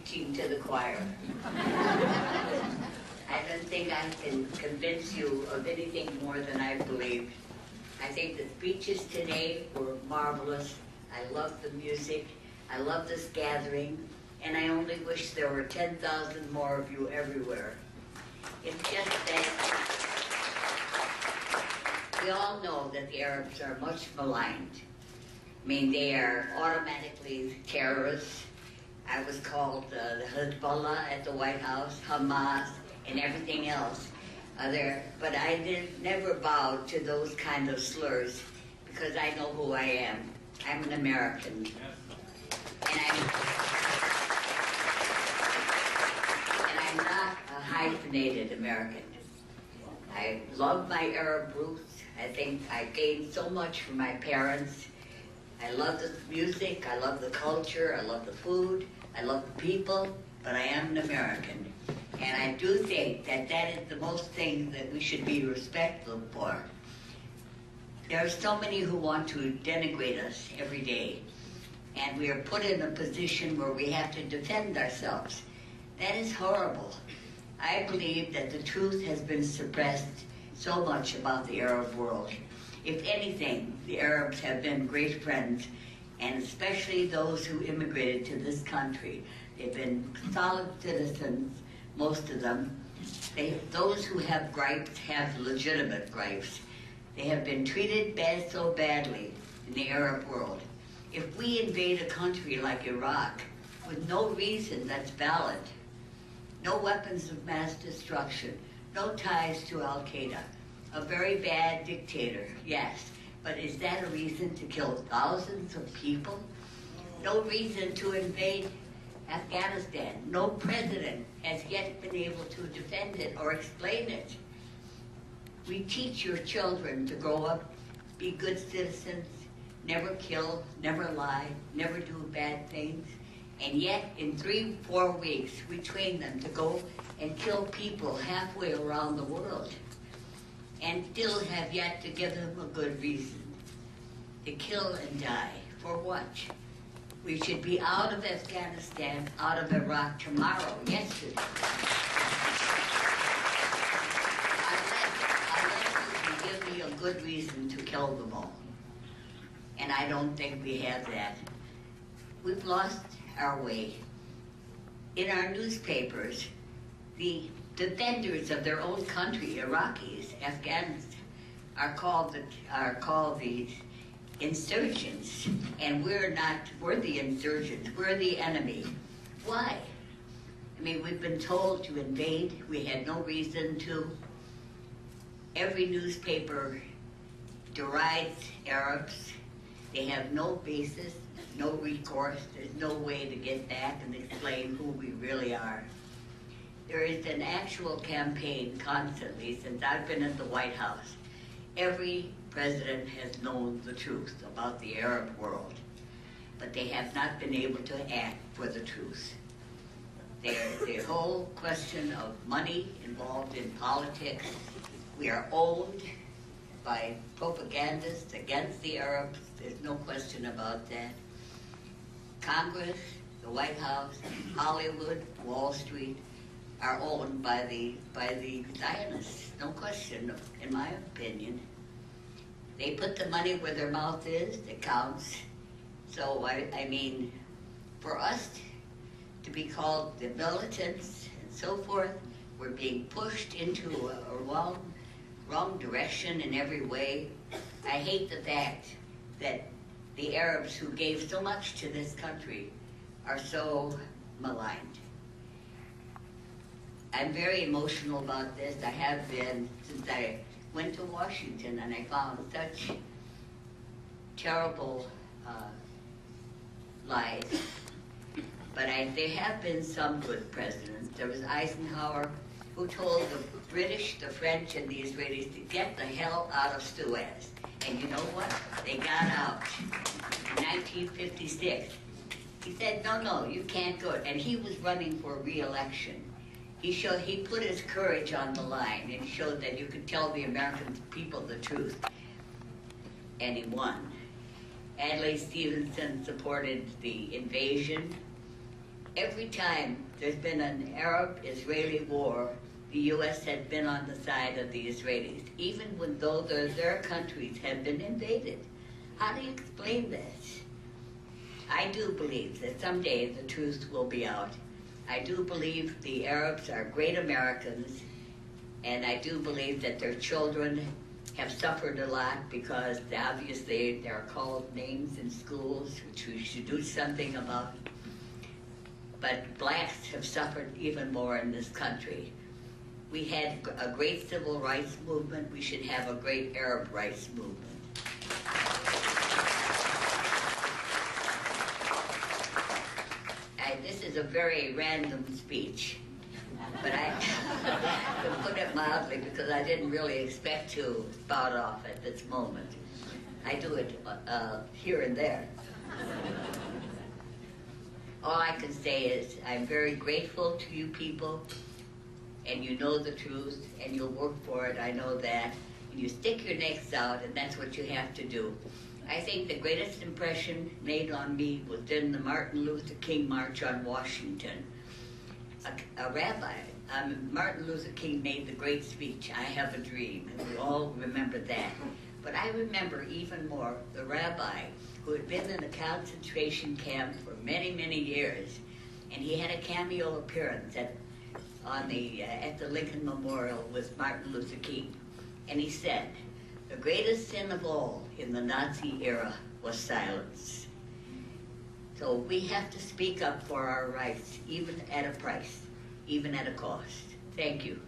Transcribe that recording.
preaching to the choir. I don't think I can convince you of anything more than I believe. I think the speeches today were marvelous. I love the music. I love this gathering. And I only wish there were 10,000 more of you everywhere. It's just that we all know that the Arabs are much maligned. I mean, they are automatically terrorists. I was called the Hezbollah at the White House, Hamas, and everything else. But I never bowed to those kind of slurs because I know who I am. I'm an American. And I'm not a hyphenated American. I love my Arab roots. I think I gained so much from my parents. I love the music, I love the culture, I love the food, I love the people, but I am an American. And I do think that that is the most thing that we should be respectful for. There are so many who want to denigrate us every day, and we are put in a position where we have to defend ourselves. That is horrible. I believe that the truth has been suppressed so much about the Arab world. If anything, the Arabs have been great friends, and especially those who immigrated to this country. They've been solid citizens, most of them. Those who have gripes have legitimate gripes. They have been treated so badly in the Arab world. If we invade a country like Iraq with no reason that's valid, no weapons of mass destruction, no ties to Al-Qaeda, a very bad dictator, yes, but is that a reason to kill thousands of people? No reason to invade Afghanistan. No president has yet been able to defend it or explain it. We teach your children to grow up, be good citizens, never kill, never lie, never do bad things, and yet in 3-4 weeks we train them to go and kill people halfway around the world, and still have yet to give them a good reason to kill and die. For what? We should be out of Afghanistan, out of Iraq tomorrow, yesterday. Unless you give me a good reason to kill them all. And I don't think we have that. We've lost our way. In our newspapers, the defenders of their own country, Iraqis, Afghans, are called the insurgents, and we're the insurgents, we're the enemy. Why? I mean, we've been told to invade, we had no reason to. Every newspaper derides Arabs. They have no basis, no recourse, there's no way to get back and explain who we really are. There is an actual campaign constantly since I've been at the White House. Every president has known the truth about the Arab world, but they have not been able to act for the truth. The whole question of money involved in politics. We are owned by propagandists against the Arabs. There's no question about that. Congress, the White House, Hollywood, Wall Street are owned by the Zionists. No question, in my opinion. They put the money where their mouth is, it counts. So, I mean, for us to be called the militants and so forth, we're being pushed into a wrong direction in every way. I hate the fact that the Arabs who gave so much to this country are so maligned. I'm very emotional about this. I have been since I went to Washington, and I found such terrible lies. But there have been some good presidents. There was Eisenhower, who told the British, the French, and the Israelis to get the hell out of Suez. And you know what? They got out in 1956. He said, no, you can't go. And he was running for re-election. He put his courage on the line and showed that you could tell the American people the truth. And he won. Adlai Stevenson supported the invasion. Every time there's been an Arab-Israeli war, the U.S. has been on the side of the Israelis, even when their countries have been invaded. How do you explain this? I do believe that someday the truth will be out. I do believe the Arabs are great Americans, and I do believe that their children have suffered a lot because obviously they're called names in schools, which we should do something about. But blacks have suffered even more in this country. We had a great civil rights movement. We should have a great Arab rights movement. This is a very random speech, but I to put it mildly, because I didn't really expect to spout off at this moment. I do it here and there. All I can say is I'm very grateful to you people, and you know the truth, and you'll work for it, I know that. And you stick your necks out, and that's what you have to do. I think the greatest impression made on me was in the Martin Luther King March on Washington. A rabbi, Martin Luther King made the great speech, I Have a Dream, and we all remember that. But I remember even more the rabbi who had been in a concentration camp for many, many years, and he had a cameo appearance at the Lincoln Memorial with Martin Luther King. And he said, the greatest sin of all in the Nazi era was silence. So we have to speak up for our rights, even at a price, even at a cost. Thank you.